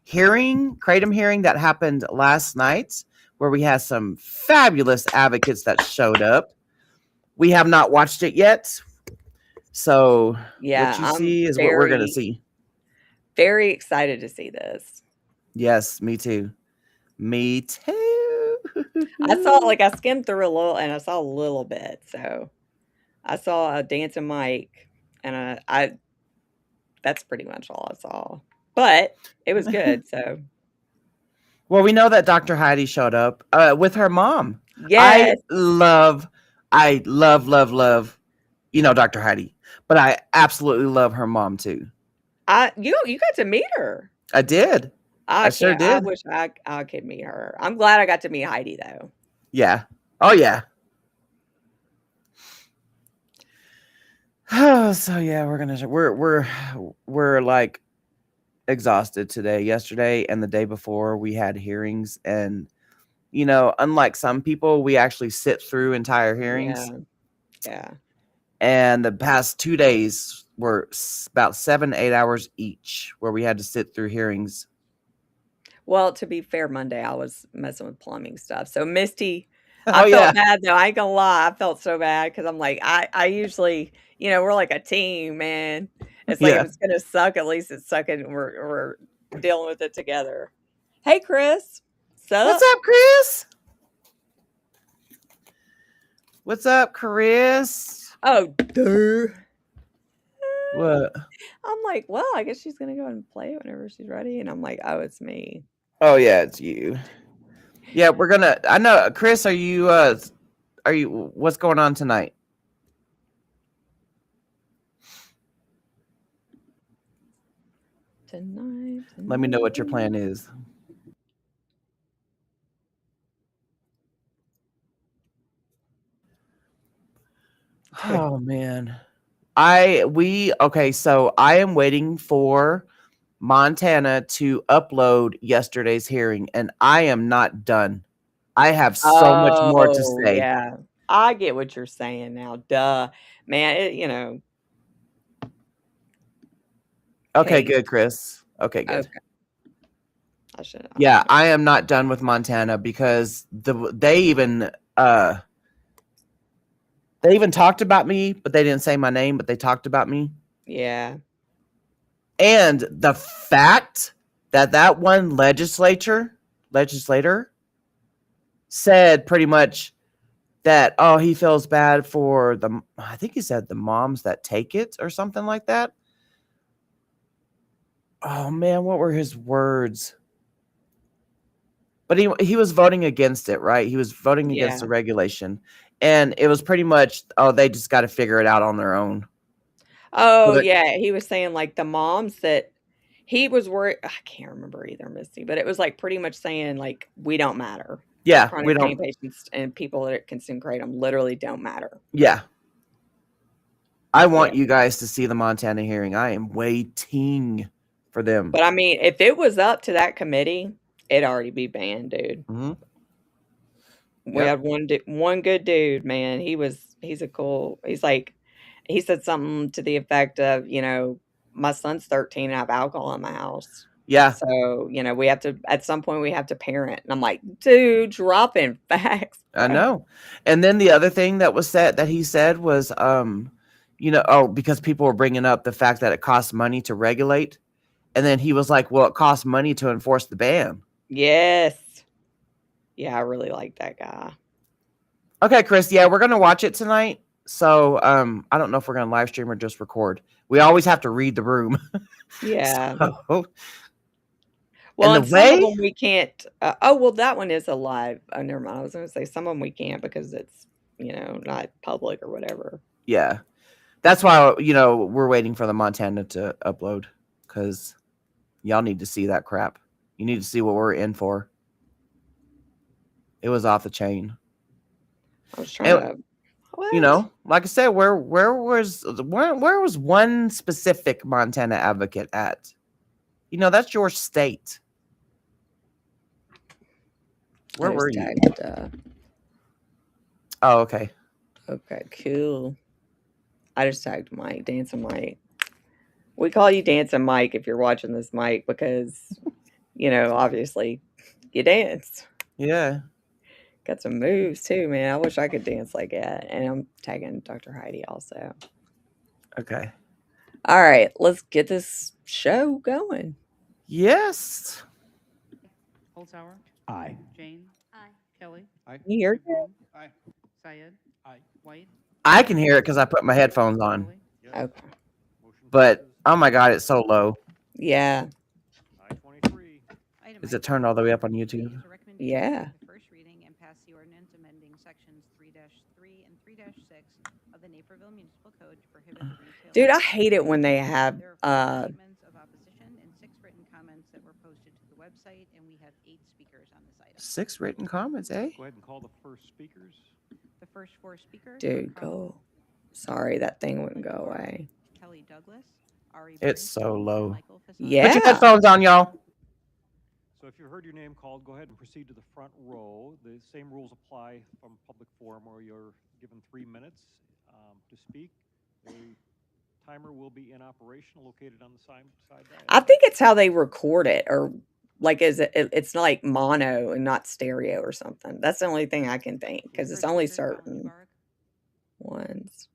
kratom hearing that happened last night, where we had some fabulous advocates that showed up. We have not watched it yet, so Yeah, what you I'm see is what we're gonna very, see. very excited to see this. Yes, me too. Me too. I skimmed through a little and I saw a little bit. So I saw a dancing Mike and that's pretty much all I saw. But it was good. So Well, we know that Dr. Heidi showed up with her mom. I yes, love, I love, love, love, Dr. Heidi, but I absolutely love her mom too. you got to meet her. I did. I I sure can't. I did. wish I could meet her. I'm glad I got to meet Heidi though. Yeah. Oh yeah. So yeah, we're like exhausted today. Yesterday and the day before we had hearings, and unlike some people, we actually sit through entire hearings. Yeah, yeah. And the past 2 days were about 7, 8 hours each, where we had to sit through hearings. Well, to be fair, Monday I was messing with plumbing stuff. So Misty, Oh I felt yeah, bad though. I ain't gonna lie. I felt so bad because I'm like, I usually, we're like a team, man. It's like if yeah. it's gonna suck, at least it's sucking. We're dealing with it together. Hey, Chris, What's sup? up, Chris? What's up, Chris? Oh, duh. What? I'm like, well, I guess she's gonna go and play it whenever she's ready. And I'm like, oh, it's me. Oh yeah, it's you. Yeah, we're gonna. I know, Chris. Are you? Are you? What's going on tonight? Tonight, Let me know what your tonight. plan is. Oh man. Okay, so I am waiting for Montana to upload yesterday's hearing, and I am not done. I have so much more to Oh, say. yeah. I get what you're saying now, duh. Man, Okay, okay, good, Chris. Okay, good. okay. I Yeah, should I am not done with Montana because they even talked about me, but they didn't say my name, but they talked about me. yeah. And the fact that that one legislator said pretty much that, oh, he feels bad for I think he said the moms that take it or something like that. Oh man, what were his words? But he was voting against it, right? He was voting against Yeah. the regulation. And it was pretty much, oh, they just got to figure it out on their own. Oh, But yeah, he was saying, like, the moms that he was worried I can't remember either, Missy, but it was, like, pretty much saying, like, "We don't matter." yeah, we Chronic pain don't. patients and people that consume kratom literally don't matter. Yeah, I Yeah. want you guys to see the Montana hearing. I am waiting for them. But, I mean, if it was up to that committee, it'd already be banned, dude. Hmm. We Yep. had one good dude, man. He's like he said something to the effect of, "My son's 13 and I have alcohol in my house. Yeah, So, we have to at some point, we have to parent." And I'm like, "Dude, dropping facts, I bro." know. And then the other thing that he said was, because people were bringing up the fact that it costs money to regulate, and then he was like, "Well, it costs money to enforce the ban." Yes. Yeah, I really like that guy. Okay, Chris. Yeah, we're gonna watch it tonight. So, I don't know if we're gonna live stream or just record. We always have to read the room. Yeah. So, Well, and the and some of way, them we can't oh, well, that one is a live oh, never mind. I was gonna say some of them we can't because it's, not public or whatever. yeah, that's why we're waiting for the Montana to upload, because y'all need to see that crap. You need to see what we're in for. It was off the chain. I was trying And to what? like I said, where was one specific Montana advocate at? That's your state. I Where were just you? tagged, Oh, okay. okay, cool. I just tagged Mike, Dancing Mike. We call you Dancing Mike if you're watching this, Mike, because obviously you dance. Yeah. Got some moves too, man. I wish I could dance like that. And I'm tagging Dr. Heidi also. Okay. All right, let's get this show going. Yes. Holzhauer, Aye. Jane, Aye. Kelly, Can you hear that? McBroom, Aye. Syed, Aye. White, I can hear it because I put my headphones on. Foley. Yes. Okay. Motion But passes. oh my god, it's so low. Yeah. I-23. Item Is it turned all the way up on YouTube? is a recommendation Yeah. to waive the first reading and pass the ordinance amending sections 3-3 and 3-6 of the Naperville Municipal Code to prohibit the retail. Dude, I of hate it when they have There are 4 statements of opposition and 6 written comments that were posted to the website, and we have 8 speakers on this item. 6 written comments, eh? Go ahead and call the first speakers. The first 4 speakers dude, are Carl go. Sorry, that thing wouldn't go Lindor, away. Kelly Douglas, Ari It's so Bernstein, and low. Michael Fasano. Put your Yeah. headphones on, y'all. So if you heard your name called, go ahead and proceed to the front row. The same rules apply from public forum where you're given 3 minutes to speak. The timer will be in operation located on the side dial. I think it's how they record it, or like it's like mono and not stereo or something. That's the only thing I can think, because it's First only speaker, Colin certain Mubarak. ones.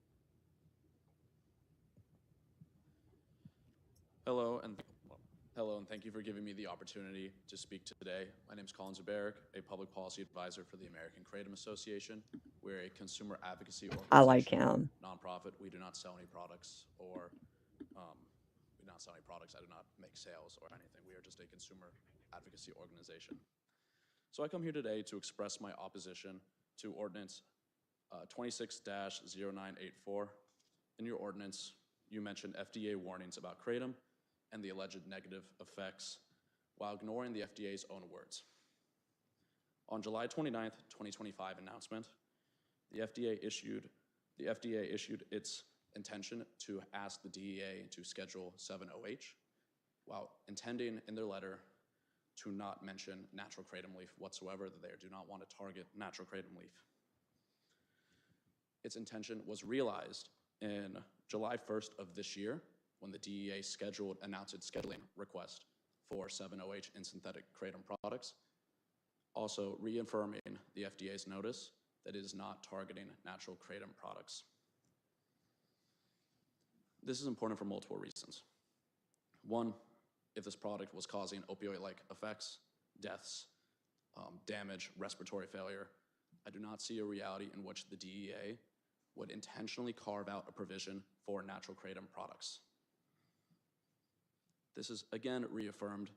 Hello, and thank you for giving me the opportunity to speak today. My name is Colin Zubarik, a public policy advisor for the American Kratom Association. We're a consumer advocacy organization. I like him. Nonprofit. We do not sell any products, or we do not sell any products. I do not make sales or anything. We are just a consumer advocacy organization. So I come here today to express my opposition to Ordinance 26-0984. In your ordinance, you mentioned FDA warnings about kratom and the alleged negative effects, while ignoring the FDA's own words. On July 29th, 2025 announcement, the FDA issued its intention to ask the DEA to schedule 7-OH, while intending in their letter to not mention natural kratom leaf whatsoever, that they do not want to target natural kratom leaf. Its intention was realized in July 1st of this year, when the DEA announced its scheduling request for 7-OH in synthetic kratom products, also reaffirming the FDA's notice that it is not targeting natural kratom products. This is important for multiple reasons. One, if this product was causing opioid-like effects, deaths, damage, respiratory failure, I do not see a reality in which the DEA would intentionally carve out a provision for natural kratom products. This is again reaffirmed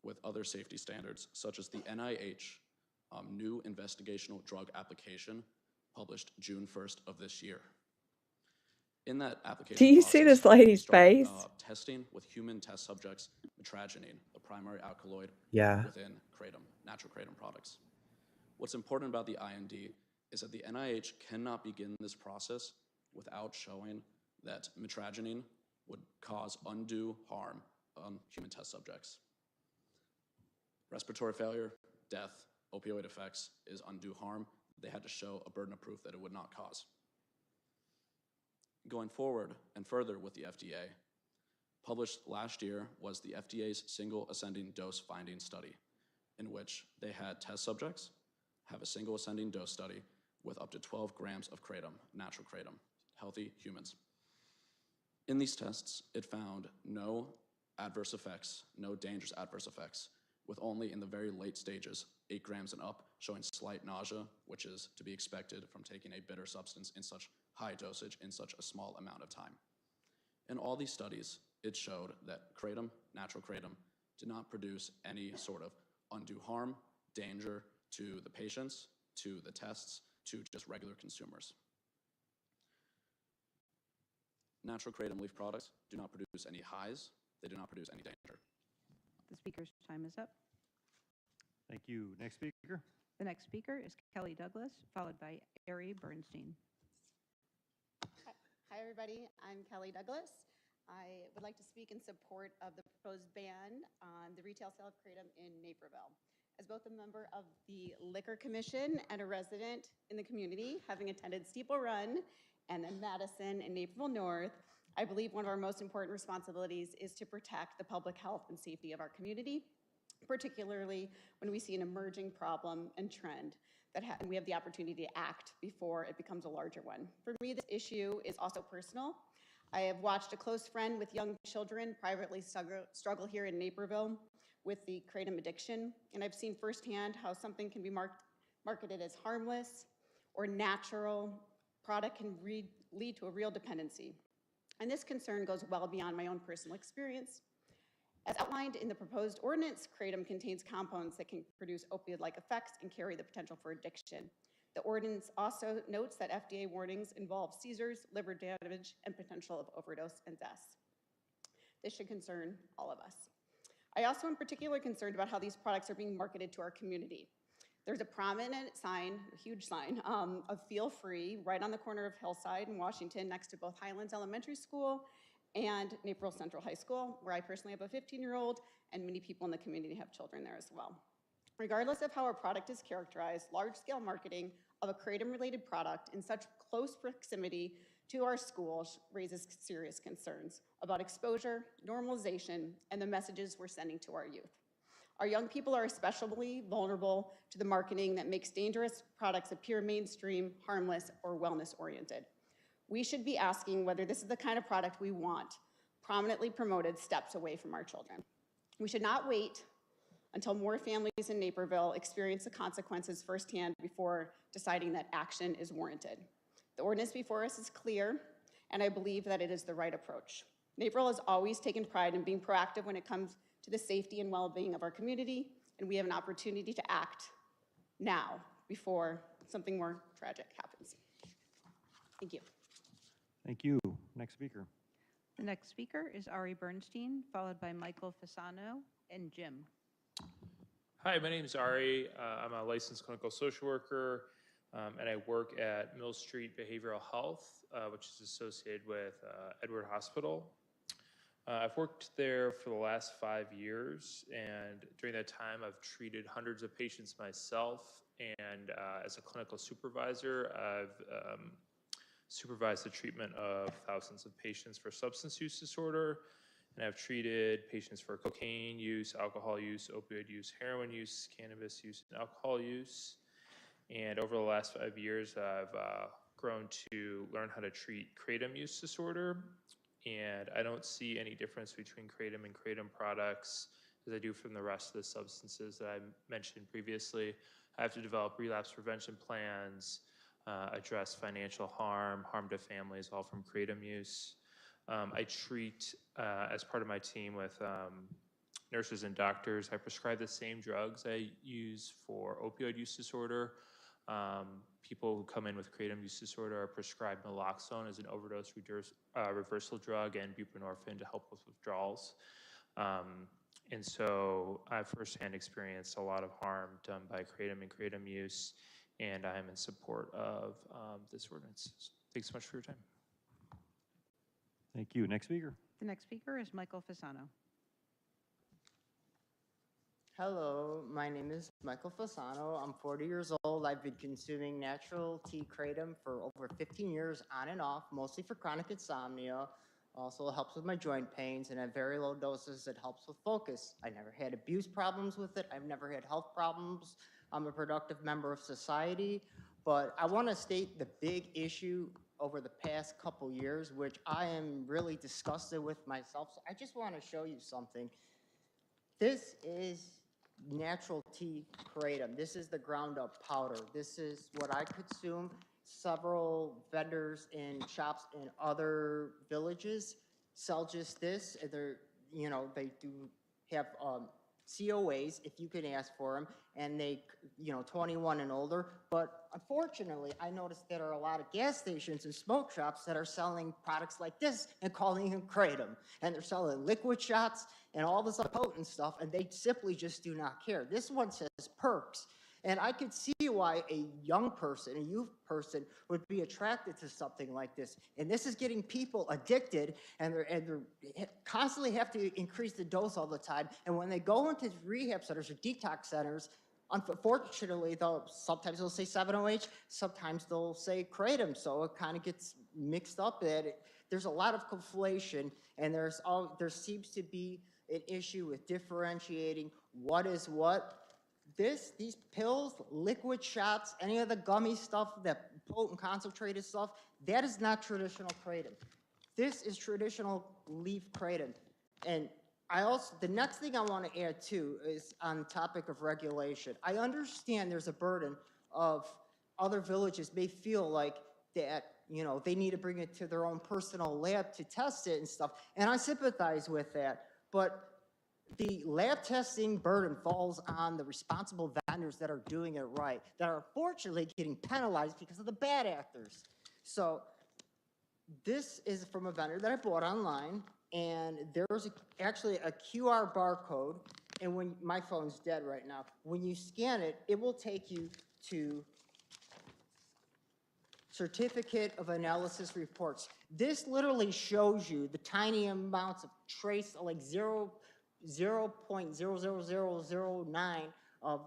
with other safety standards, such as the NIH new investigational drug application published June 1st of this year. In that application Do you see process, this lady's started, face? testing with human test subjects mitragynine, the primary alkaloid Yeah. within kratom, natural kratom products. What's important about the IND is that the NIH cannot begin this process without showing that mitragynine would cause undue harm on human test subjects. Respiratory failure, death, opioid effects is undue harm. They had to show a burden of proof that it would not cause. Going forward and further with the FDA, published last year was the FDA's single ascending dose finding study, in which they had test subjects have a single ascending dose study with up to 12 grams of kratom, natural kratom, healthy humans. In these tests, it found no adverse effects, no dangerous adverse effects, with only in the very late stages, 8 grams and up, showing slight nausea, which is to be expected from taking a bitter substance in such high dosage in such a small amount of time. In all these studies, it showed that kratom, natural kratom, did not produce any sort of undue harm, danger to the patients, to the tests, to just regular consumers. Natural kratom leaf products do not produce any highs, they do not produce any danger. The speaker's time is up. Thank you. Next speaker. The next speaker is Kelly Douglas, followed by Ari Bernstein. Hi, everybody. I'm Kelly Douglas. I would like to speak in support of the proposed ban on the retail sale of kratom in Naperville. As both a member of the Liquor Commission and a resident in the community, having attended Steeple Run and then Madison and Naperville North, I believe one of our most important responsibilities is to protect the public health and safety of our community, particularly when we see an emerging problem and trend and we have the opportunity to act before it becomes a larger one. For me, this issue is also personal. I have watched a close friend with young children privately struggle here in Naperville with the kratom addiction, and I've seen firsthand how something can be marketed as harmless or natural product can lead to a real dependency. And this concern goes well beyond my own personal experience. As outlined in the proposed ordinance, kratom contains compounds that can produce opioid-like effects and carry the potential for addiction. The ordinance also notes that FDA warnings involve seizures, liver damage, and potential of overdose and deaths. This should concern all of us. I also am particularly concerned about how these products are being marketed to our community. There's a prominent sign, a huge sign, of Feel Free right on the corner of Hillside and Washington next to both Highlands Elementary School and Naperville Central High School, where I personally have a 15-year-old, and many people in the community have children there as well. Regardless of how our product is characterized, large-scale marketing of a kratom-related product in such close proximity to our schools raises serious concerns about exposure, normalization, and the messages we're sending to our youth. Our young people are especially vulnerable to the marketing that makes dangerous products appear mainstream, harmless, or wellness-oriented. We should be asking whether this is the kind of product we want, prominently promoted steps away from our children. We should not wait until more families in Naperville experience the consequences firsthand before deciding that action is warranted. The ordinance before us is clear, and I believe that it is the right approach. Naperville has always taken pride in being proactive when it comes to the safety and well-being of our community, and we have an opportunity to act now before something more tragic happens. Thank you. Thank you. Next speaker. The next speaker is Ari Bernstein, followed by Michael Fasano and Jim. Hi, my name is Ari. I'm a licensed clinical social worker, and I work at Mill Street Behavioral Health, which is associated with Edward Hospital. I've worked there for the last 5 years, and during that time, I've treated hundreds of patients myself, and as a clinical supervisor, I've supervised the treatment of thousands of patients for substance use disorder, and I've treated patients for cocaine use, alcohol use, opioid use, heroin use, cannabis use, and alcohol use. And over the last 5 years, I've grown to learn how to treat kratom use disorder. And I don't see any difference between kratom and kratom products as I do from the rest of the substances that I mentioned previously. I have to develop relapse prevention plans, address financial harm to families, all from kratom use. I treat, as part of my team with nurses and doctors, I prescribe the same drugs I use for opioid use disorder. People who come in with kratom use disorder are prescribed naloxone as an overdose reversal drug and buprenorphine to help with withdrawals. And so I've firsthand experienced a lot of harm done by kratom and kratom use, and I am in support of this ordinance. So thanks so much for your time. Thank you. Next speaker. The next speaker is Michael Fasano. Hello, my name is Michael Fasano. I'm 40 years old. I've been consuming natural tea kratom for over 15 years on and off, mostly for chronic insomnia. Also helps with my joint pains, and at very low doses it helps with focus. I never had abuse problems with it. I've never had health problems. I'm a productive member of society, but I want to state the big issue over the past couple years, which I am really disgusted with myself. So I just want to show you something. This is natural tea kratom. This is the ground up powder. This is what I consume. Several vendors in shops in other villages sell just this. They're, they do have COAs if you can ask for them, and they, 21 and older. But unfortunately, I noticed there are a lot of gas stations and smoke shops that are selling products like this and calling them kratom. And they're selling liquid shots and all this other potent stuff, and they simply just do not care. This one says perks. And I could see why a young person, a youth person, would be attracted to something like this. And this is getting people addicted, and they're constantly have to increase the dose all the time. And when they go into rehab centers or detox centers, unfortunately, sometimes they'll say 7-OH, sometimes they'll say kratom. So it kind of gets mixed up. There's a lot of conflation, and there seems to be an issue with differentiating what is what. These pills, liquid shots, any of the gummy stuff, that potent concentrated stuff, that is not traditional kratom. This is traditional leaf kratom. And the next thing I want to add too is on the topic of regulation. I understand there's a burden of other villages may feel like that, they need to bring it to their own personal lab to test it and stuff. And I sympathize with that. But the lab testing burden falls on the responsible vendors that are doing it right, that are unfortunately getting penalized because of the bad actors. So this is from a vendor that I bought online, and there's actually a QR barcode, and when my phone's dead right now, when you scan it, it will take you to certificate of analysis reports. This literally shows you the tiny amounts of trace, like 0.00009 of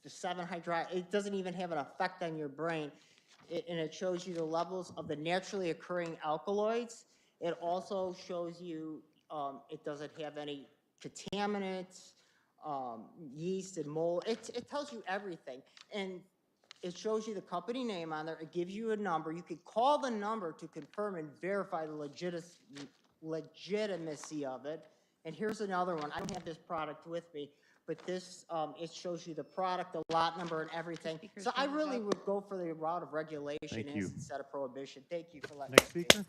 the 7-hydroxy. It doesn't even have an effect on your brain. And it shows you the levels of the naturally occurring alkaloids. It also shows you it doesn't have any contaminants, yeast and mold. It tells you everything. And it shows you the company name on there. It gives you a number. You could call the number to confirm and verify the legitimacy of it. And here's another one. I don't have this product with me, but this, it shows you the product, the lot number, and everything. So I really would go for the route of regulation instead of prohibition. Thank you for letting me speak. The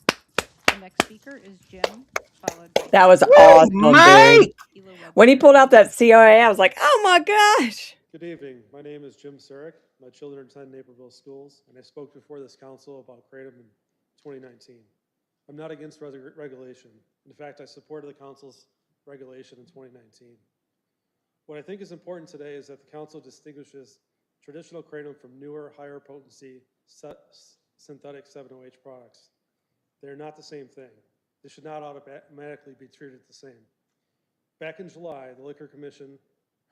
next speaker is Jim, followed by That was Woo, awesome, dude. Mike! Ela Webster. When he pulled out that COA, I was like, oh my gosh. Good evening. My name is Jim Surek. My children attend Naperville schools, and I spoke before this council about kratom in 2019. I'm not against regulation. In fact, I supported the council's regulation in 2019. What I think is important today is that the council distinguishes traditional kratom from newer, higher potency synthetic 7-OH products. They're not the same thing. They should not automatically be treated the same. Back in July, the Liquor Commission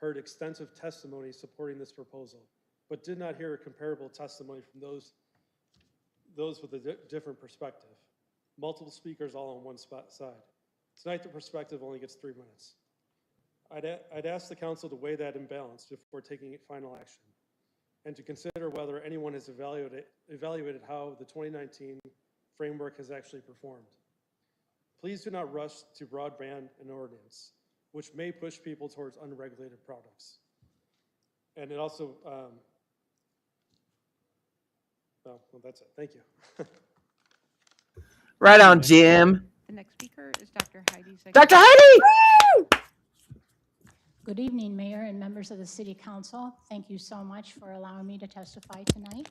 heard extensive testimony supporting this proposal, but did not hear a comparable testimony from those with a different perspective. Multiple speakers all on one side. Tonight, the perspective only gets 3 minutes. I'd ask the council to weigh that imbalance before taking final action, and to consider whether anyone has evaluated how the 2019 framework has actually performed. Please do not rush to broadband an ordinance, which may push people towards unregulated products. And it also, well, that's it. Thank you. Right on, Jim. The next speaker is Dr. Heidi. Dr. Heidi! Woo! Good evening, Mayor and members of the City Council. Thank you so much for allowing me to testify tonight.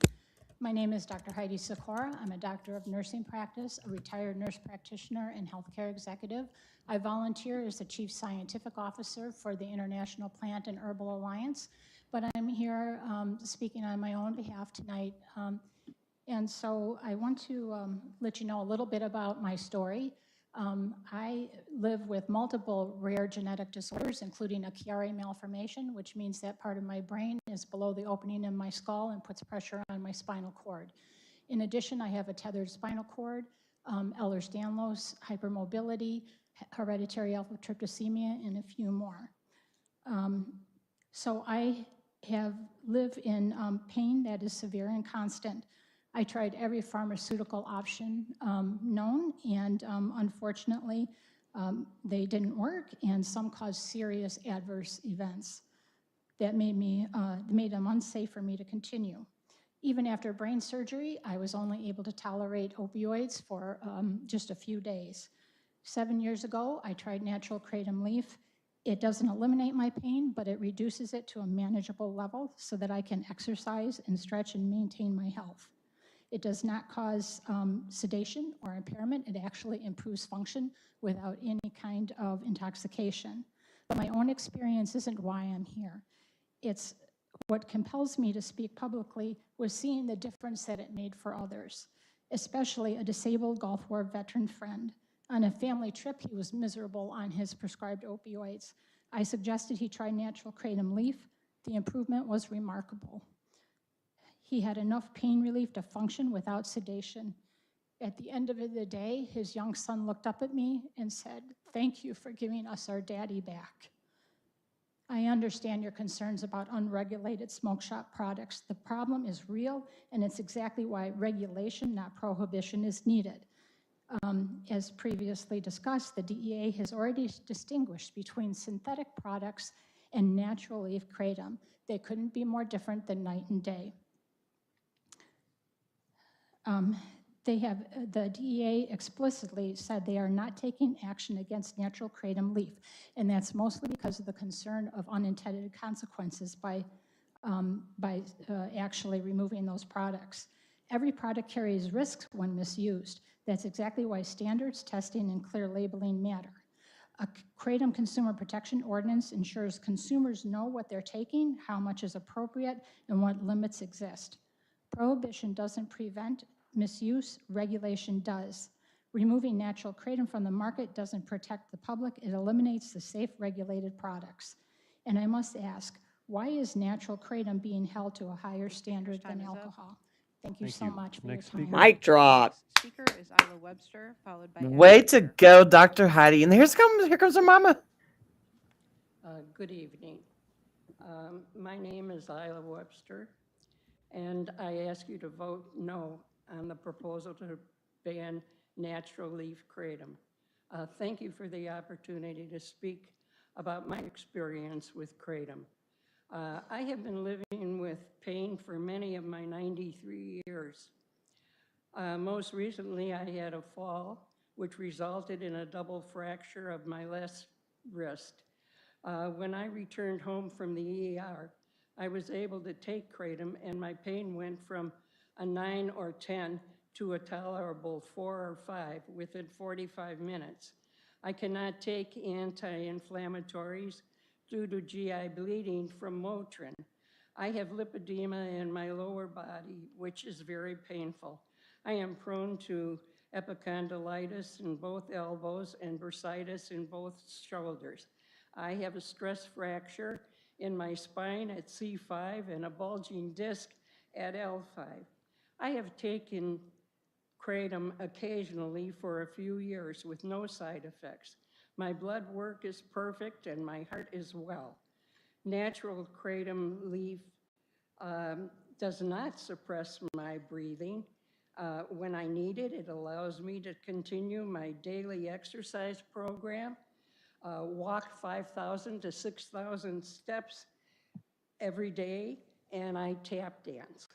My name is Dr. Heidi Sikora. I'm a doctor of nursing practice, a retired nurse practitioner and healthcare executive. I volunteer as the Chief Scientific Officer for the International Plant and Herbal Alliance, but I'm here speaking on my own behalf tonight. And so I want to let you know a little bit about my story. I live with multiple rare genetic disorders, including a Chiari malformation, which means that part of my brain is below the opening in my skull and puts pressure on my spinal cord. In addition, I have a tethered spinal cord, Ehlers-Danlos, hypermobility, hereditary alpha-tryptosemia, and a few more. So I live in pain that is severe and constant. I tried every pharmaceutical option known, and unfortunately, they didn't work, and some caused serious adverse events that made them unsafe for me to continue. Even after brain surgery, I was only able to tolerate opioids for just a few days. 7 years ago, I tried natural kratom leaf. It doesn't eliminate my pain, but it reduces it to a manageable level so that I can exercise and stretch and maintain my health. It does not cause sedation or impairment. It actually improves function without any kind of intoxication. But my own experience isn't why I'm here. It's what compels me to speak publicly was seeing the difference that it made for others, especially a disabled Gulf War veteran friend. On a family trip, he was miserable on his prescribed opioids. I suggested he try natural kratom leaf. The improvement was remarkable. He had enough pain relief to function without sedation. At the end of the day, his young son looked up at me and said, "Thank you for giving us our daddy back." I understand your concerns about unregulated smoke shop products. The problem is real, and it's exactly why regulation, not prohibition, is needed. As previously discussed, the DEA has already distinguished between synthetic products and natural leaf kratom. They couldn't be more different than night and day. The DEA explicitly said they are not taking action against natural kratom leaf, and that's mostly because of the concern of unintended consequences by actually removing those products. Every product carries risks when misused. That's exactly why standards, testing, and clear labeling matter. A kratom consumer protection ordinance ensures consumers know what they're taking, how much is appropriate, and what limits exist. Prohibition doesn't prevent misuse, regulation does. Removing natural kratom from the market doesn't protect the public, it eliminates the safe regulated products. And I must ask, why is natural kratom being held to a higher standard than alcohol? Thank you so much for your time. Mic drop. Next speaker is Isla Webster, followed by Way Ashley to Burke. go, Dr. Heidi. And here comes her mama. Good evening. My name is Isla Webster, and I ask you to vote no on the proposal to ban natural leaf kratom. Thank you for the opportunity to speak about my experience with kratom. I have been living with pain for many of my 93 years. Most recently, I had a fall, which resulted in a double fracture of my left wrist. When I returned home from the ER, I was able to take kratom, and my pain went from a 9 or 10 to a tolerable 4 or 5 within 45 minutes. I cannot take anti-inflammatories due to GI bleeding from Motrin. I have lipedema in my lower body, which is very painful. I am prone to epicondylitis in both elbows and bursitis in both shoulders. I have a stress fracture in my spine at C5 and a bulging disc at L5. I have taken kratom occasionally for a few years with no side effects. My blood work is perfect and my heart is well. Natural kratom leaf does not suppress my breathing. When I need it, it allows me to continue my daily exercise program, walk 5,000 to 6,000 steps every day, and I tap dance.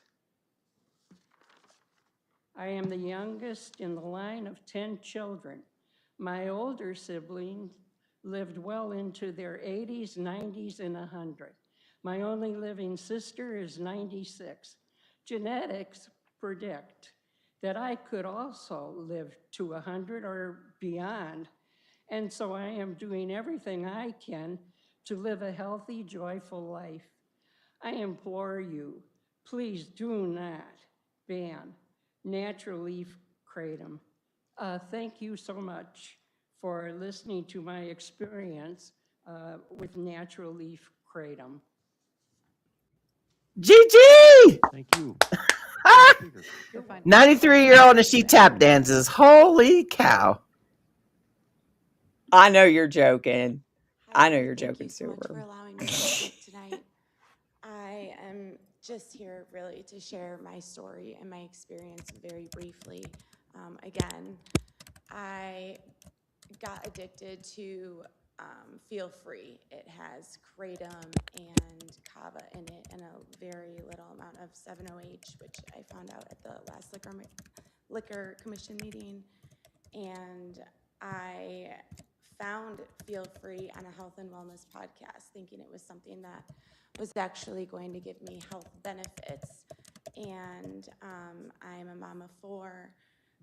I am the youngest in the line of 10 children. My older siblings lived well into their 80s, 90s, and 100. My only living sister is 96. Genetics predict that I could also live to 100 or beyond. And so I am doing everything I can to live a healthy, joyful life. I implore you, please do not ban natural leaf kratom. Thank you so much for listening to my experience with natural leaf kratom. GG! Thank you. 93-year-old and she tap dances. Holy cow. I know you're joking. I know you're Thank joking, you so much for Super. allowing me to speak tonight. I am just here really to share my story and my experience very briefly. Again, I got addicted to Feel Free. It has kratom and kava in it and a very little amount of 7-OH, which I found out at the last liquor commission meeting. And I found Feel Free on a health and wellness podcast, thinking it was something that was actually going to give me health benefits. And I'm a mom of 4.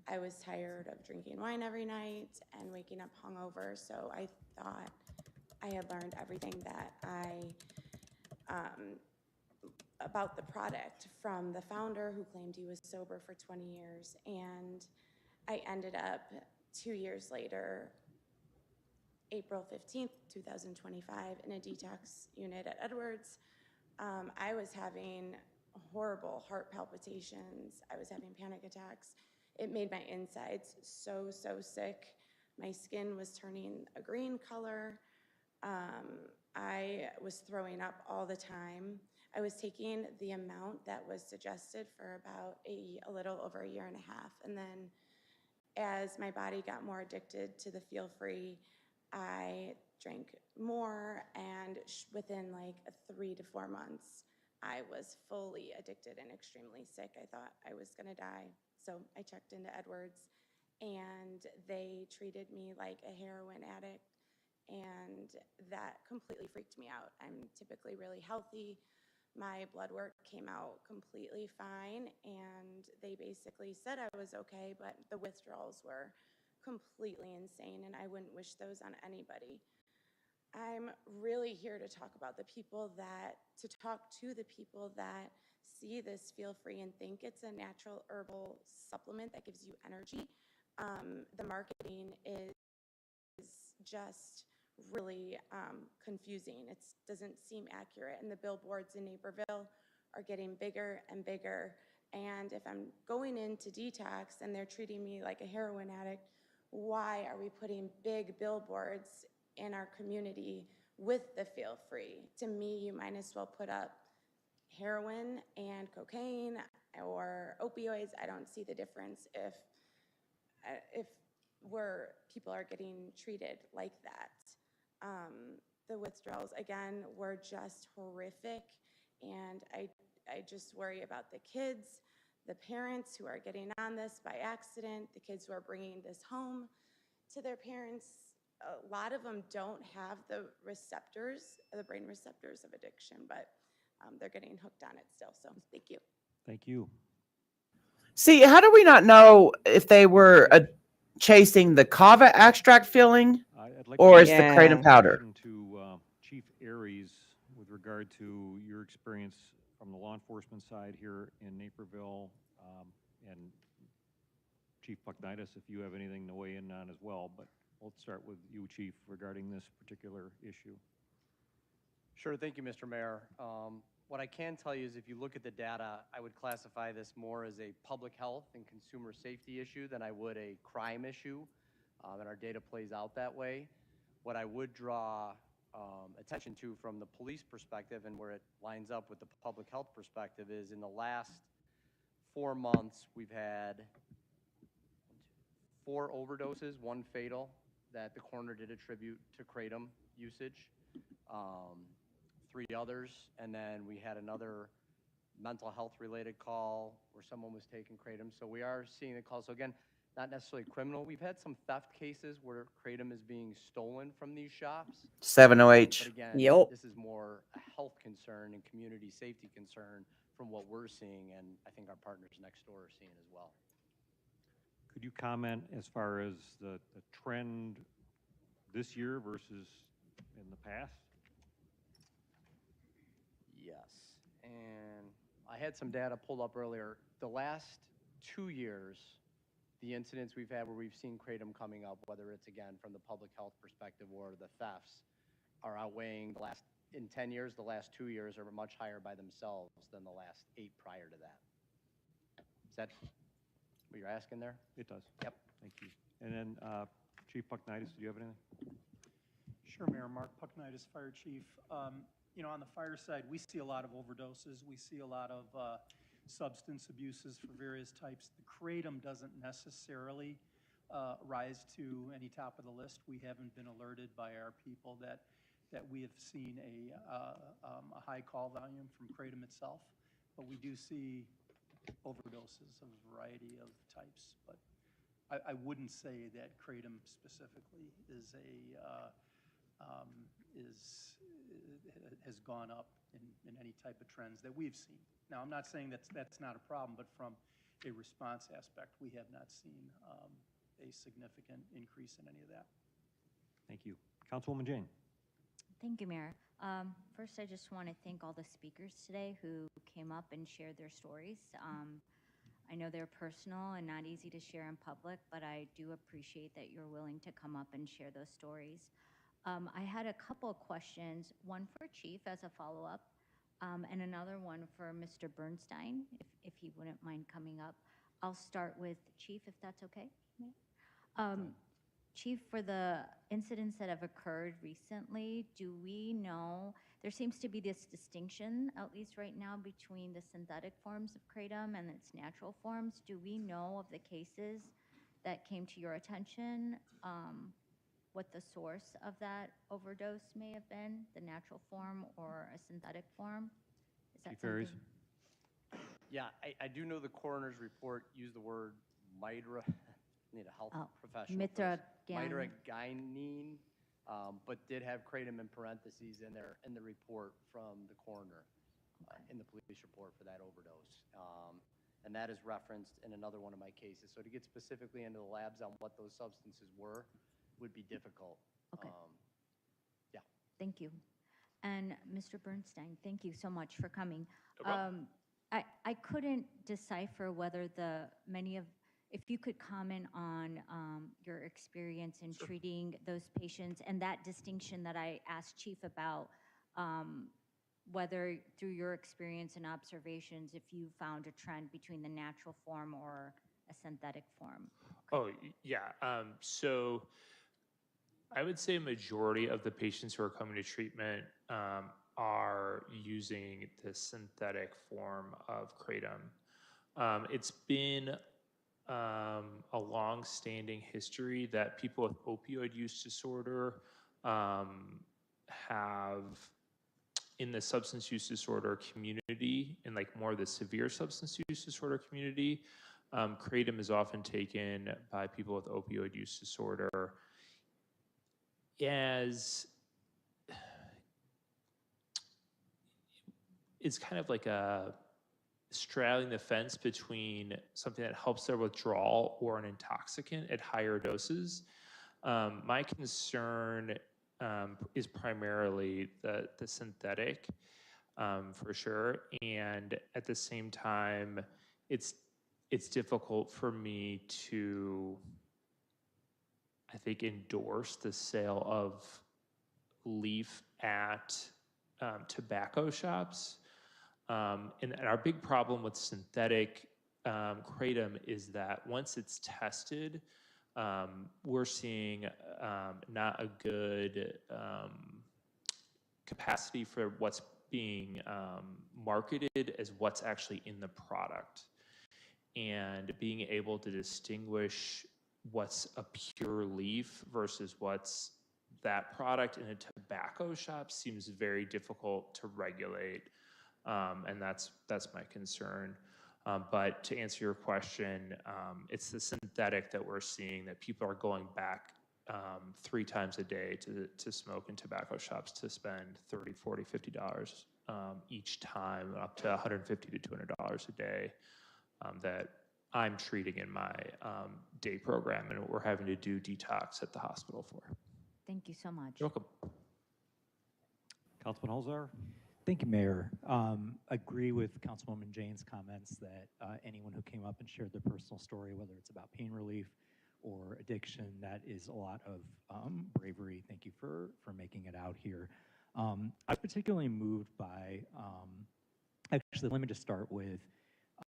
I was tired of drinking wine every night and waking up hungover, so I thought I had learned everything that about the product from the founder who claimed he was sober for 20 years. And I ended up 2 years later, April 15th, 2025, in a detox unit at Edwards. I was having horrible heart palpitations. I was having panic attacks. It made my insides so sick. My skin was turning a green color. I was throwing up all the time. I was taking the amount that was suggested for about a little over a year and a half. And then as my body got more addicted to the Feel Free, I drank more, and within like 3 to 4 months, I was fully addicted and extremely sick. I thought I was gonna die. So I checked into Edwards, and they treated me like a heroin addict, and that completely freaked me out. I'm typically really healthy. My blood work came out completely fine, and they basically said I was okay, but the withdrawals were completely insane, and I wouldn't wish those on anybody. I'm really here to talk about the people that, to talk to the people that see this Feel Free and think it's a natural herbal supplement that gives you energy. The marketing is just really confusing. It doesn't seem accurate, and the billboards in Naperville are getting bigger and bigger. And if I'm going into detox and they're treating me like a heroin addict, why are we putting big billboards in our community with the Feel Free? To me, you might as well put up heroin and cocaine or opioids. I don't see the difference if where people are getting treated like that. The withdrawals, again, were just horrific, and I just worry about the kids, the parents who are getting on this by accident, the kids who are bringing this home to their parents. A lot of them don't have the receptors, the brain receptors of addiction, but they're getting hooked on it still. So thank you. Thank you. See, how do we not know if they were chasing the kava extract filling I'd like or to is the kratom powder? to Chief Aries with regard to your experience from the law enforcement side here in Naperville, and Chief Pucknitis, if you have anything to weigh in on as well. But let's start with you, Chief, regarding this particular issue. Sure, thank you, Mr. Mayor. What I can tell you is if you look at the data, I would classify this more as a public health and consumer safety issue than I would a crime issue, and our data plays out that way. What I would draw attention to from the police perspective and where it lines up with the public health perspective is in the last 4 months, we've had 4 overdoses, 1 fatal, that the coroner did attribute to kratom usage. 3 others, and then we had another mental health related call where someone was taking kratom. So we are seeing the call. So again, not necessarily criminal. We've had some theft cases where kratom is being stolen from these shops. 70H. But again, this is more a health concern and community safety concern from what we're seeing, and I think our partners next door are seeing as well. Could you comment as far as the trend this year versus in the past? Yes, and I had some data pulled up earlier. The last 2 years, the incidents we've had where we've seen kratom coming up, whether it's again from the public health perspective or the thefts, are outweighing the last, in 10 years, the last 2 years are much higher by themselves than the last 8 prior to that. Is that what you're asking there? It does. Yep. Thank you. And then Chief Pucknitis, do you have anything? Sure, Mayor. Mark Pucknitis, Fire Chief. You know, on the fire side, we see a lot of overdoses. We see a lot of substance abuses for various types. The kratom doesn't necessarily rise to any top of the list. We haven't been alerted by our people that we have seen a high call volume from kratom itself, but we do see overdoses of a variety of types. But I wouldn't say that kratom specifically is has gone up in any type of trends that we've seen. Now, I'm not saying that's not a problem, but from a response aspect, we have not seen a significant increase in any of that. Thank you. Councilwoman Jane. Thank you, Mayor. First, I just want to thank all the speakers today who came up and shared their stories. I know they're personal and not easy to share in public, but I do appreciate that you're willing to come up and share those stories. I had a couple of questions, one for Chief as a follow-up, and another one for Mr. Bernstein, if he wouldn't mind coming up. I'll start with Chief, if that's okay. Chief, for the incidents that have occurred recently, do we know, there seems to be this distinction, at least right now, between the synthetic forms of kratom and its natural forms. Do we know of the cases that came to your attention, what the source of that overdose may have been, the natural form or a synthetic form? Is that Chief Ferries? something? Yeah, I do know the coroner's report used the word mitra, need a health professional. Mitragynine, but did have kratom in parentheses in there in the report from the coroner, in the police report for that overdose. And that is referenced in another one of my cases. So to get specifically into the labs on what those substances were would be difficult. Okay. Yeah. Thank you. And Mr. Bernstein, thank you so much for coming. No problem. I couldn't decipher whether if you could comment on your experience in treating those patients and that distinction that I asked Chief about, whether through your experience and observations, if you found a trend between the natural form or a synthetic form. Oh, yeah. So I would say a majority of the patients who are coming to treatment are using the synthetic form of kratom. It's been a long-standing history that people with opioid use disorder have, in the substance use disorder community, in like more of the severe substance use disorder community, kratom is often taken by people with opioid use disorder as it's kind of like a straddling the fence between something that helps their withdrawal or an intoxicant at higher doses. My concern is primarily the synthetic, for sure, and at the same time, it's difficult for me to, I think, endorse the sale of leaf at tobacco shops. And our big problem with synthetic kratom is that once it's tested, we're seeing not a good capacity for what's being marketed as what's actually in the product. And being able to distinguish what's a pure leaf versus what's that product in a tobacco shop seems very difficult to regulate. And that's my concern. But to answer your question, it's the synthetic that we're seeing that people are going back 3 times a day to smoke in tobacco shops to spend $30, $40, $50 each time, up to $150 to $200 a day that I'm treating in my day program and what we're having to do detox at the hospital for. Thank you so much. You're welcome. Councilman Holzhauer. Thank you, Mayor. Agree with Councilwoman Jane's comments that anyone who came up and shared their personal story, whether it's about pain relief or addiction, that is a lot of bravery. Thank you for making it out here. I'm particularly moved by, actually, let me just start with,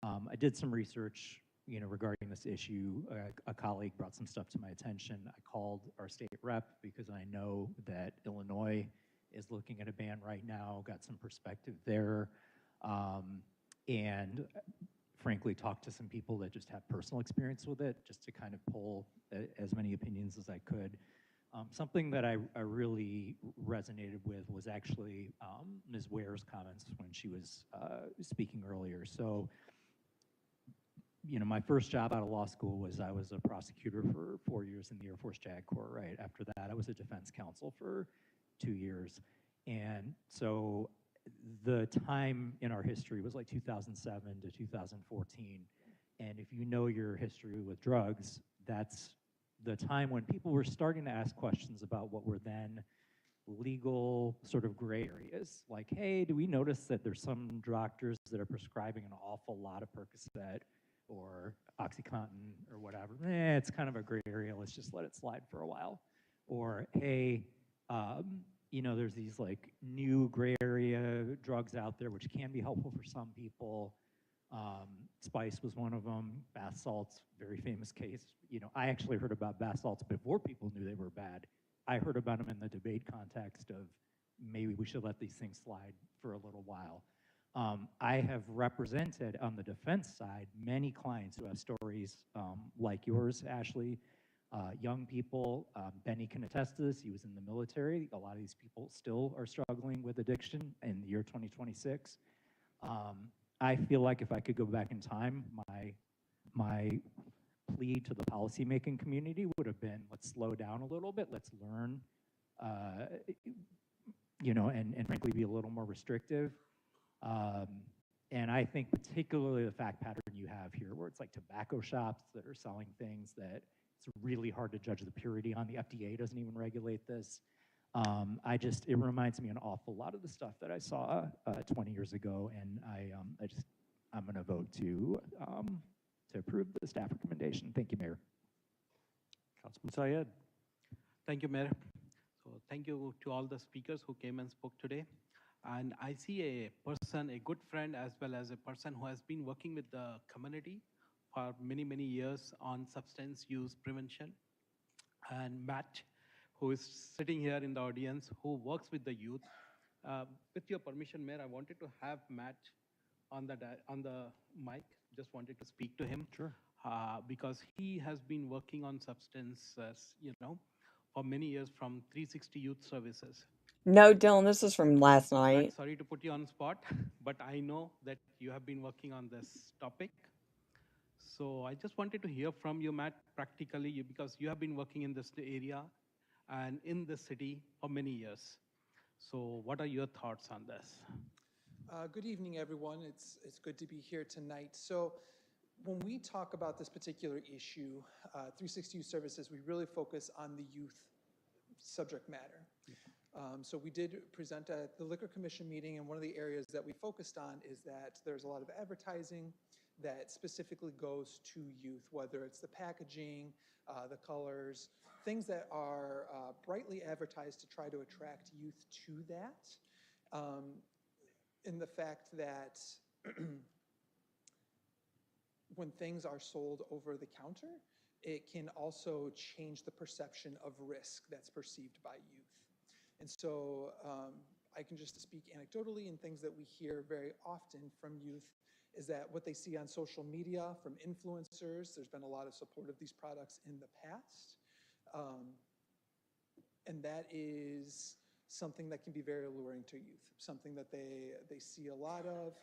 I did some research regarding this issue. A colleague brought some stuff to my attention. I called our state rep because I know that Illinois is looking at a ban right now, got some perspective there, and frankly talked to some people that just have personal experience with it, just to kind of pull as many opinions as I could. Something that I really resonated with was actually Ms. Ware's comments when she was speaking earlier. So, my first job out of law school was I was a prosecutor for 4 years in the Air Force JAG Corps, right? After that, I was a defense counsel for 2 years. And so the time in our history was like 2007 to 2014. And if you know your history with drugs, that's the time when people were starting to ask questions about what were then legal sort of gray areas. Like, hey, do we notice that there's some doctors that are prescribing an awful lot of Percocet or OxyContin or whatever? It's kind of a gray area. Let's just let it slide for a while. Or, hey, there's these like new gray area drugs out there which can be helpful for some people, Spice was one of them. Bath salts, very famous case. You know, I actually heard about bath salts before people knew they were bad. I heard about them in the debate context of maybe we should let these things slide for a little while. I have represented on the defense side many clients who have stories like yours, Ashley. Young people, Benny can attest to this, he was in the military. A lot of these people still are struggling with addiction in the year 2026. I feel like if I could go back in time, my plea to the policymaking community would have been, let's slow down a little bit, let's learn, you know, and frankly be a little more restrictive. And I think particularly the fact pattern you have here, where it's like tobacco shops that are selling things that it's really hard to judge the purity on. The FDA doesn't even regulate this. It reminds me an awful lot of the stuff that I saw 20 years ago, and I'm going to vote to approve the staff recommendation. Thank you, Mayor. Councilman Syed. Thank you, Mayor. So thank you to all the speakers who came and spoke today. And I see a person, a good friend, as well as a person who has been working with the community for many, many years on substance use prevention. And Matt, who is sitting here in the audience, who works with the youth. With your permission, Mayor, I wanted to have Matt on the mic. Just wanted to speak to him. Sure. Because he has been working on substances, you know, for many years from 360 Youth Services. No, Dylan, this is from last Matt, night. sorry to put you on the spot, but I know that you have been working on this topic. So I just wanted to hear from you, Matt, practically, because you have been working in this area and in the city for many years. So what are your thoughts on this? Good evening, everyone. It's good to be here tonight. So when we talk about this particular issue, 360 Youth Services, we really focus on the youth subject matter. So we did present at the Liquor Commission meeting, and one of the areas that we focused on is that there's a lot of advertising that specifically goes to youth, whether it's the packaging, the colors, things that are brightly advertised to try to attract youth to that. In the fact that when things are sold over the counter, it can also change the perception of risk that's perceived by youth. And so I can just speak anecdotally, and things that we hear very often from youth is that what they see on social media from influencers, there's been a lot of support of these products in the past. And that is something that can be very alluring to youth, something that they see a lot of.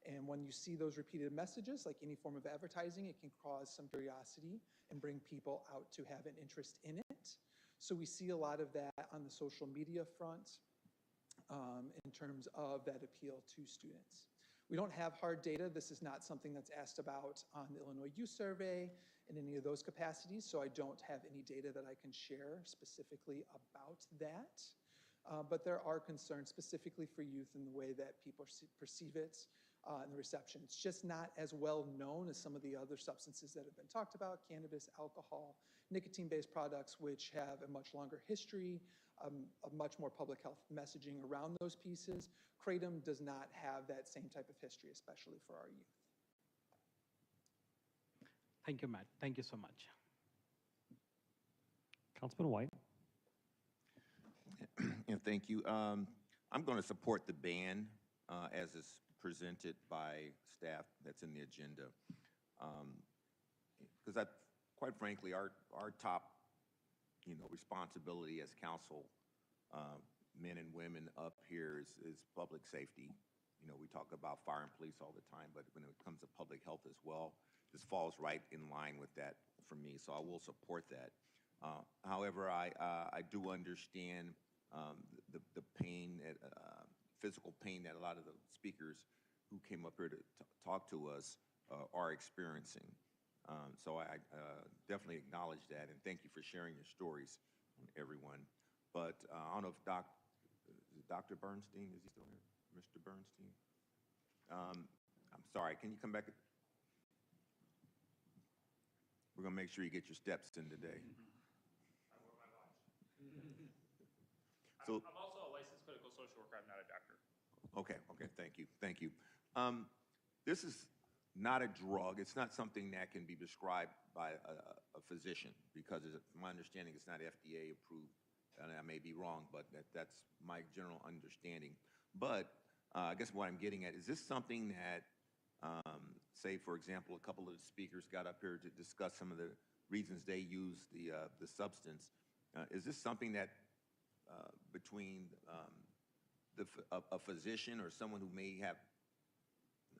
And when you see those repeated messages, like any form of advertising, it can cause some curiosity and bring people out to have an interest in it. So we see a lot of that on the social media front in terms of that appeal to students. We don't have hard data. This is not something that's asked about on the Illinois Youth Survey in any of those capacities, so I don't have any data that I can share specifically about that. But there are concerns specifically for youth in the way that people perceive it and the reception. It's just not as well known as some of the other substances that have been talked about, cannabis, alcohol, nicotine-based products, which have a much longer history, a much more public health messaging around those pieces. Kratom does not have that same type of history, especially for our youth. Thank you, Matt. Thank you so much. Councilman White. And thank you. I'm going to support the ban as is presented by staff that's in the agenda. Because quite frankly, our top, responsibility as council, men and women up here is public safety. We talk about fire and police all the time, but when it comes to public health as well, this falls right in line with that for me. So I will support that. However, I do understand the pain, physical pain that a lot of the speakers who came up here to talk to us are experiencing. So I definitely acknowledge that, and thank you for sharing your stories, everyone. But I don't know if Dr. Bernstein, is he still here? Mr. Bernstein? I'm sorry, can you come back? We're going to make sure you get your steps in today. So, I'm also a licensed clinical social worker. I'm not a doctor. Okay, thank you. This is not a drug. It's not something that can be prescribed by a physician because my understanding it's not FDA approved. And I may be wrong, but that's my general understanding. But I guess what I'm getting at, is this something that, say, for example, a couple of the speakers got up here to discuss some of the reasons they use the substance. Is this something that between a physician or someone who may have,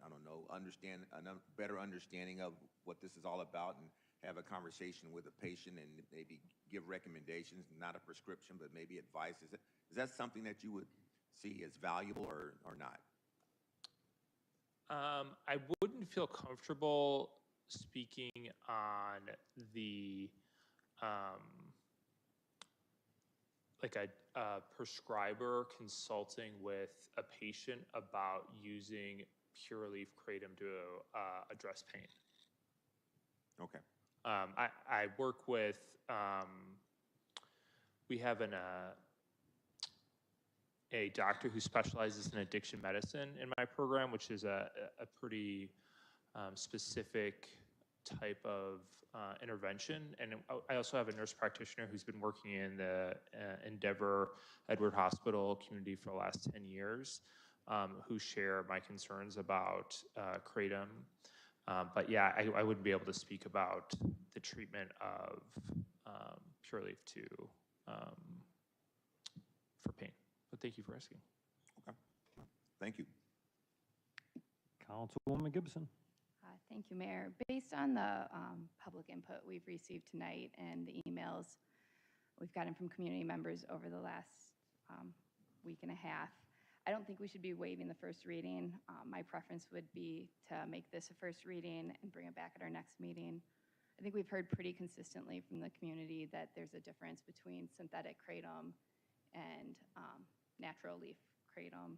I don't know, a better understanding of what this is all about and have a conversation with a patient and maybe give recommendations, not a prescription, but maybe advice? Is that something that you would see as valuable or not? I wouldn't feel comfortable speaking on the like a prescriber consulting with a patient about using pure leaf kratom to address pain. Okay. I work with, we have a doctor who specializes in addiction medicine in my program, which is a pretty specific type of intervention. And I also have a nurse practitioner who's been working in the Endeavor Edward Hospital community for the last 10 years, who share my concerns about kratom. But yeah, I wouldn't be able to speak about the treatment of pure leaf for pain. But thank you for asking. Okay. Thank you. Councilwoman Gibson. Thank you, Mayor. Based on the public input we've received tonight and the emails we've gotten from community members over the last week and a half, I don't think we should be waiving the first reading. My preference would be to make this a first reading and bring it back at our next meeting. I think we've heard pretty consistently from the community that there's a difference between synthetic kratom and natural leaf kratom,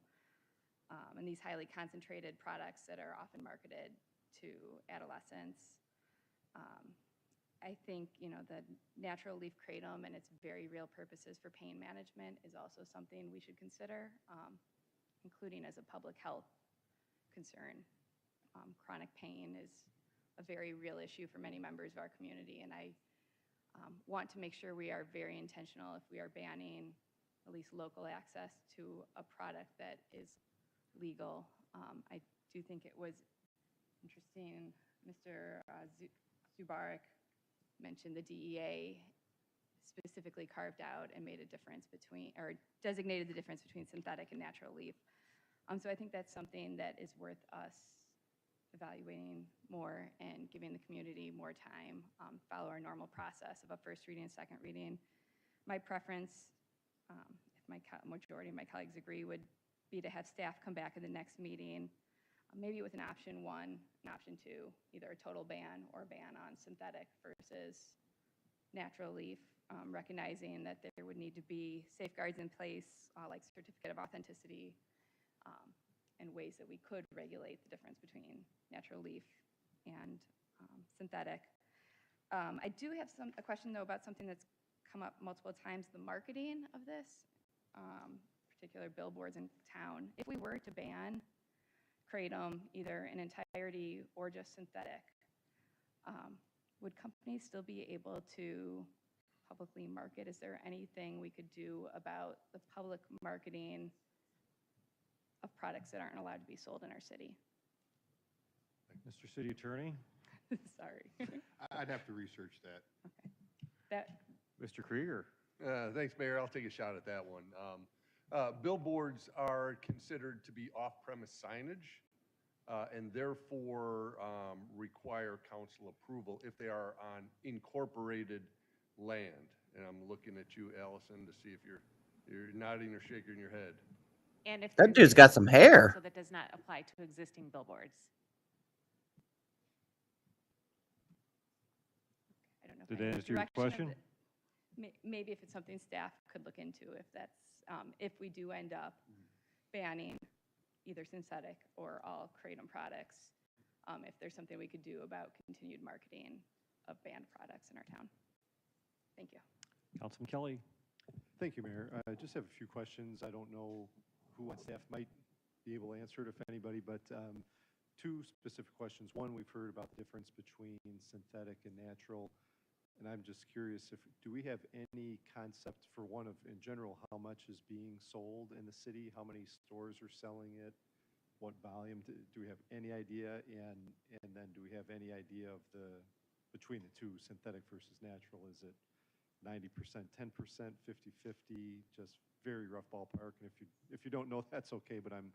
and these highly concentrated products that are often marketed to adolescents. I think, the natural leaf kratom and its very real purposes for pain management is also something we should consider, including as a public health concern. Chronic pain is a very real issue for many members of our community, and I want to make sure we are very intentional if we are banning at least local access to a product that is legal. I do think it was interesting, Mr. Zubarik mentioned the DEA specifically carved out and made a difference between, or designated the difference between synthetic and natural leaf. So I think that's something that is worth us evaluating more and giving the community more time, follow our normal process of a first reading and second reading. My preference, if my majority of my colleagues agree, would be to have staff come back in the next meeting, maybe with an option 1 and option 2, either a total ban or a ban on synthetic versus natural leaf, recognizing that there would need to be safeguards in place, like certificate of authenticity, and ways that we could regulate the difference between natural leaf and synthetic. I do have a question, though, about something that's come up multiple times, the marketing of this, particular billboards in town. If we were to ban kratom, either in entirety or just synthetic, would companies still be able to publicly market? Is there anything we could do about the public marketing of products that aren't allowed to be sold in our city? Mr. City Attorney. Sorry. I'd have to research that. Mr. Krieger. Thanks, Mayor. I'll take a shot at that one. Billboards are considered to be off-premise signage and therefore require council approval if they are on incorporated land. And I'm looking at you, Allison, to see if you're nodding or shaking your head. And if That dude's got some hair. So that does not apply to existing billboards. I don't know. Did that answer your question? Maybe if it's something staff could look into, if that's, if we do end up banning either synthetic or all kratom products, if there's something we could do about continued marketing of banned products in our town. Thank you. Councilman Kelly. Thank you, Mayor. I just have a few questions. I don't know who on staff might be able to answer it, if anybody, but two specific questions. One, we've heard about the difference between synthetic and natural, and I'm just curious if, do we have any concept for one of, in general, how much is being sold in the city? How many stores are selling it? What volume? Do we have any idea? And then do we have any idea of the, between the two, synthetic versus natural? Is it 90%, 10%, 50-50, just very rough ballpark? And if you don't know, that's okay, but I'm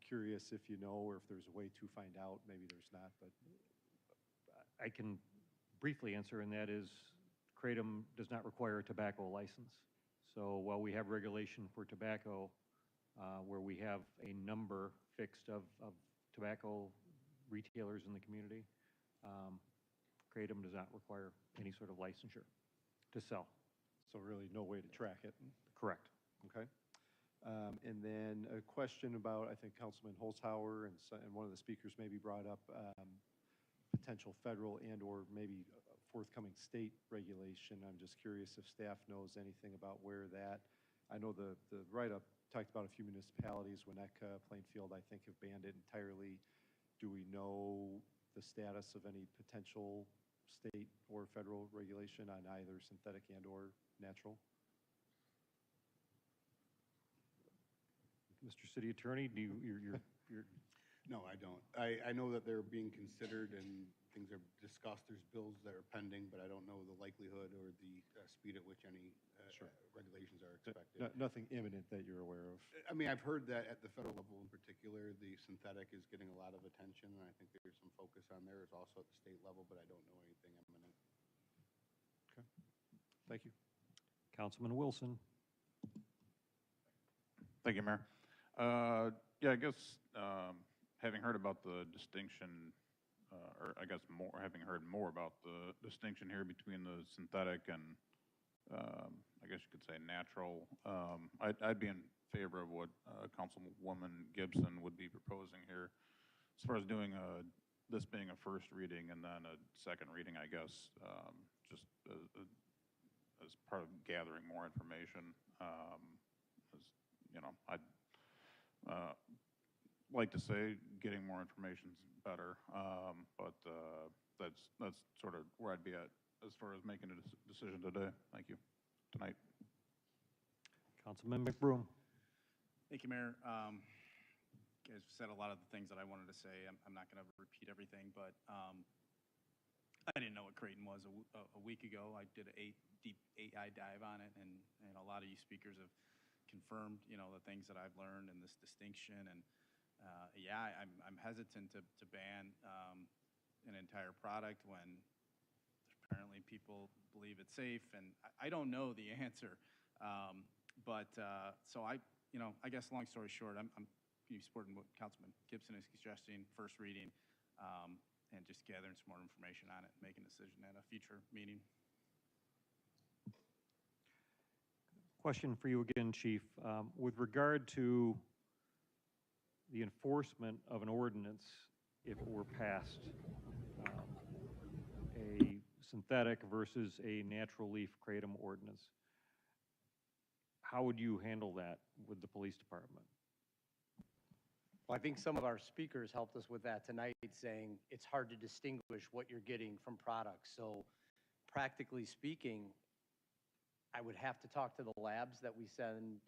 curious if you know, or if there's a way to find out. Maybe there's not, but I can briefly answer, and that is Kratom does not require a tobacco license. So while we have regulation for tobacco, where we have a number fixed of tobacco retailers in the community, Kratom does not require any sort of licensure to sell. So really no way to track it. Correct. Okay. And then a question about, I think Councilman Holzhauer and one of the speakers maybe brought up potential federal and or maybe forthcoming state regulation. I'm just curious if staff knows anything about where that, I know the write-up talked about a few municipalities, Winnetka, Plainfield, I think have banned it entirely. Do we know the status of any potential state or federal regulation on either synthetic and or natural? Mr. City Attorney, do you're No, I don't. I know that they're being considered and things are discussed. There's bills that are pending, but I don't know the likelihood or the speed at which any regulations are expected. Nothing imminent that you're aware of? I mean, I've heard that at the federal level in particular, the synthetic is getting a lot of attention, and I think there's some focus on there. It's also at the state level, but I don't know anything imminent. Okay. Thank you. Councilman Wilson. Thank you, Mayor. Yeah, I guess having heard about the distinction, or I guess having heard more about the distinction here between the synthetic and I guess you could say natural, I'd be in favor of what Councilwoman Gibson would be proposing here, as far as doing this being a first reading and then a second reading, I guess, just as part of gathering more information. As, you know, I'd like to say getting more information is better, but that's sort of where I'd be at as far as making a decision today. Thank you. Tonight. Councilman McBroom. Thank you, Mayor. You guys said a lot of the things that I wanted to say. I'm not going to repeat everything, but I didn't know what Creighton was a week ago. I did a deep AI dive on it, and a lot of you speakers have confirmed, you know, the things that I've learned and this distinction. And yeah, I'm hesitant to ban an entire product when apparently people believe it's safe, and I don't know the answer. So I guess long story short, I'm supporting what Councilman Gibson is suggesting, first reading, and just gathering some more information on it, making a decision at a future meeting. Question for you again, Chief. With regard to the enforcement of an ordinance, if it were passed, a synthetic versus a natural leaf kratom ordinance, how would you handle that with the police department? Well, I think some of our speakers helped us with that tonight, saying it's hard to distinguish what you're getting from products. So practically speaking, I would have to talk to the labs that we send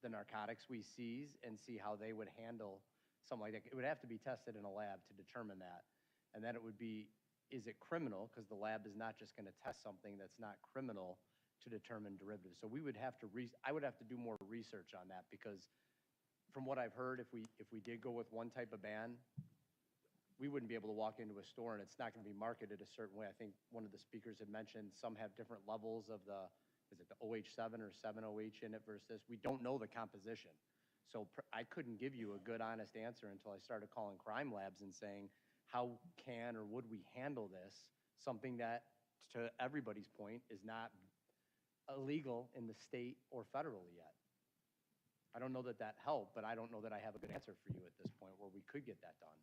the narcotics we seize and see how they would handle something like that. It would have to be tested in a lab to determine that. And then it would be, is it criminal? Because the lab is not just going to test something that's not criminal to determine derivatives. So we would have to, I would have to do more research on that, because from what I've heard, if we did go with one type of ban, we wouldn't be able to walk into a store and it's not going to be marketed a certain way. I think one of the speakers had mentioned some have different levels of the, is it the OH7 or 7OH in it versus this? We don't know the composition. So I couldn't give you a good, honest answer until I started calling crime labs and saying, how can or would we handle this? Something that, to everybody's point, is not illegal in the state or federally yet. I don't know that that helped, but I don't know that I have a good answer for you at this point where we could get that done.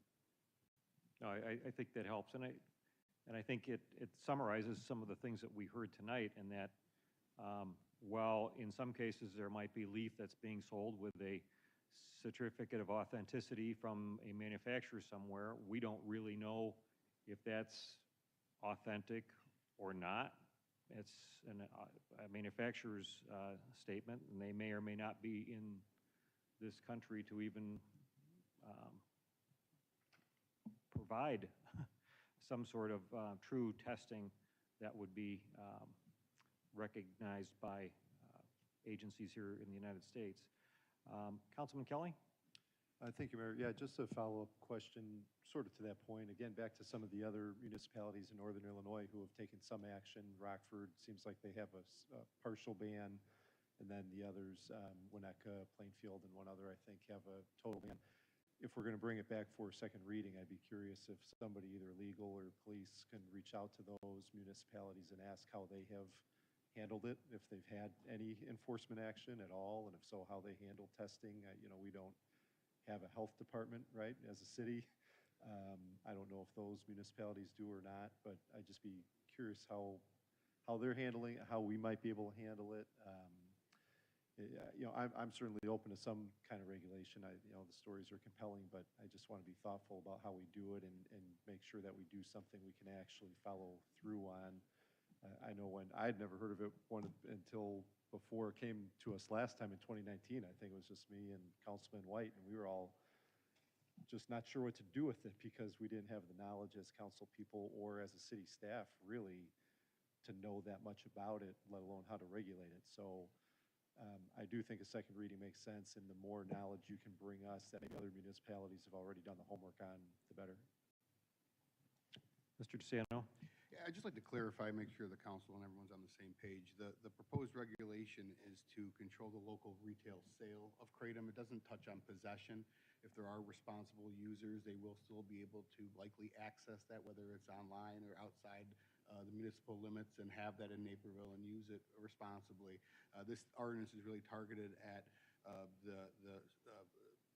No, I think that helps, and I think it summarizes some of the things that we heard tonight, in that while in some cases there might be leaf that's being sold with a certificate of authenticity from a manufacturer somewhere. We don't really know if that's authentic or not. It's a manufacturer's statement, and they may or may not be in this country to even provide some sort of true testing that would be recognized by agencies here in the United States. Councilman Kelly? Thank you, Mayor. Yeah, just a follow-up question, sort of to that point. Again, back to some of the other municipalities in northern Illinois who have taken some action. Rockford seems like they have a partial ban, and then the others, Winnetka, Plainfield, and one other, I think, have a total ban. If we're going to bring it back for a second reading, I'd be curious if somebody, either legal or police, can reach out to those municipalities and ask how they have handled it, if they've had any enforcement action at all, and if so, how they handle testing. We don't have a health department, right, as a city. I don't know if those municipalities do or not, but I'd just be curious how they're handling it, how we might be able to handle it. I'm certainly open to some kind of regulation. The stories are compelling, but I just want to be thoughtful about how we do it and make sure that we do something we can actually follow through on. I know when I'd never heard of it until before it came to us last time in 2019. I think it was just me and Councilman White, and we were all just not sure what to do with it because we didn't have the knowledge as council people or as a city staff really to know that much about it, let alone how to regulate it. So I do think a second reading makes sense, and the more knowledge you can bring us that maybe other municipalities have already done the homework on, the better. Mr. DeSanto? Yeah, I'd just like to clarify, make sure the council and everyone's on the same page. The proposed regulation is to control the local retail sale of kratom. It doesn't touch on possession. If there are responsible users, they will still be able to likely access that, whether it's online or outside the municipal limits, and have that in Naperville and use it responsibly. This ordinance is really targeted at the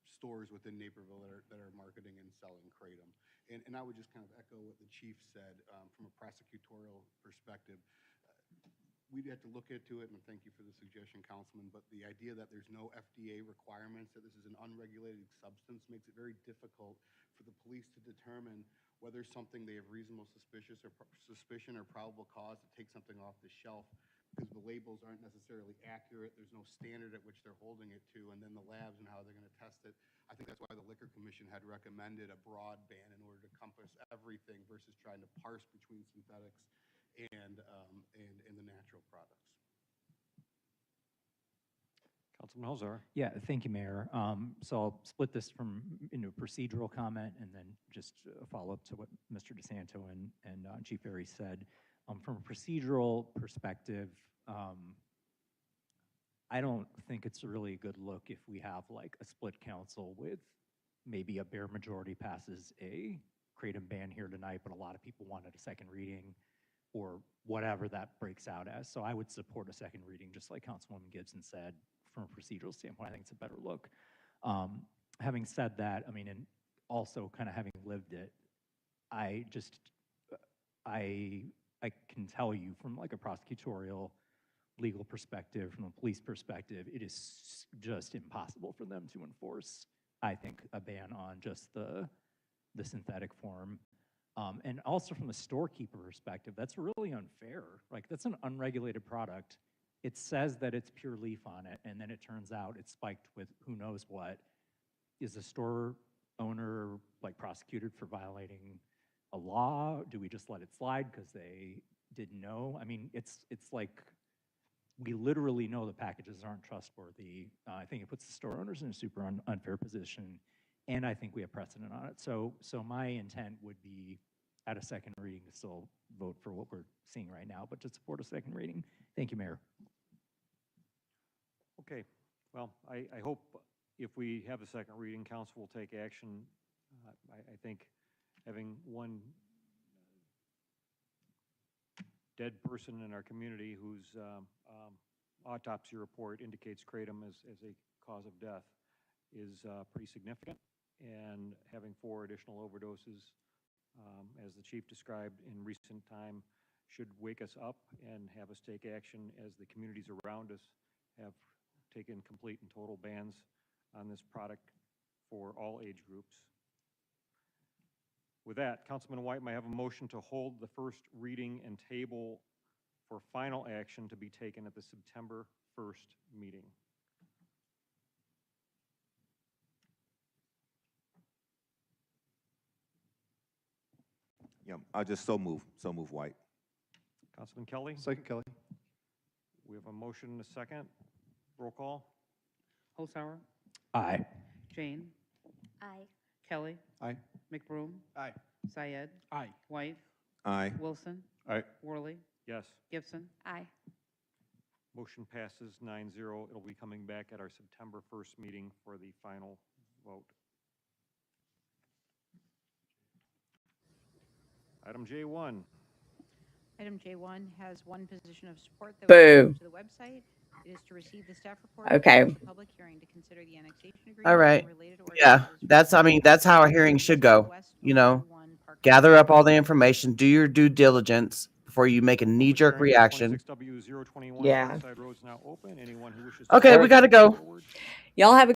stores within Naperville that are marketing and selling kratom. And I would just kind of echo what the chief said from a prosecutorial perspective. We'd have to look into it, and thank you for the suggestion, Councilman, but the idea that there's no FDA requirements, that this is an unregulated substance, makes it very difficult for the police to determine whether something they have reasonable suspicion or probable cause to take something off the shelf, because the labels aren't necessarily accurate. There's no standard at which they're holding it to, and then the labs and how they're going to test it. I think that's why the Liquor Commission had recommended a broad ban in order to encompass everything versus trying to parse between synthetics and the natural products. Councilman Holzhauer? Yeah, thank you, Mayor. So I'll split this into a procedural comment and then just a follow-up to what Mr. DeSanto and Chief Berry said. From a procedural perspective, I don't think it's really a good look if we have like a split council with maybe a bare majority passes a kratom ban here tonight, but a lot of people wanted a second reading or whatever that breaks out as. So I would support a second reading, just like Councilwoman Gibson said. From a procedural standpoint, I think it's a better look. Having said that, I mean, and also kind of having lived it, I can tell you from like a prosecutorial legal perspective, from a police perspective, it is just impossible for them to enforce, I think, a ban on just the synthetic form. And also from a storekeeper perspective, that's really unfair. Like, that's an unregulated product. It says that it's pure leaf on it, and then it turns out it's spiked with who knows what. Is the store owner like prosecuted for violating a law? Do we just let it slide because they didn't know? I mean, it's like we literally know the packages aren't trustworthy. I think it puts the store owners in a super unfair position, and I think we have precedent on it. So my intent would be at a second reading to still vote for what we're seeing right now, but to support a second reading. Thank you, Mayor. Okay, well, I hope if we have a second reading, council will take action. I think having one dead person in our community whose autopsy report indicates kratom as a cause of death is pretty significant, and having 4 additional overdoses, as the chief described in recent time, should wake us up and have us take action as the communities around us have taken complete and total bans on this product for all age groups. With that, Councilman White, may I have a motion to hold the first reading and table for final action to be taken at the September 1st meeting? Yeah, I'll just so move White. Councilman Kelly? Second, Kelly. We have a motion and a second. Roll call. Holzhauer, Aye. Jane, Aye. Kelly, Aye. McBroom, Aye. Syed, Aye. White, Aye. Wilson, Aye. Worley, Yes. Gibson. Aye. Motion passes 9-0. It'll be coming back at our September 1st meeting for the final vote. Item J1. Item J1 has one position of support that was Boo. posted to the website. It is to receive the staff report. Okay. and the public hearing to consider the annexation agreement. All right. and related Yeah, ordinances for that's, I mean, that's how a hearing should go. You know, gather up all the information, do your due diligence before you make a knee-jerk reaction. 26W021 Yeah. Northside Road is now open. Anyone who wishes Okay, we gotta go. Y'all have a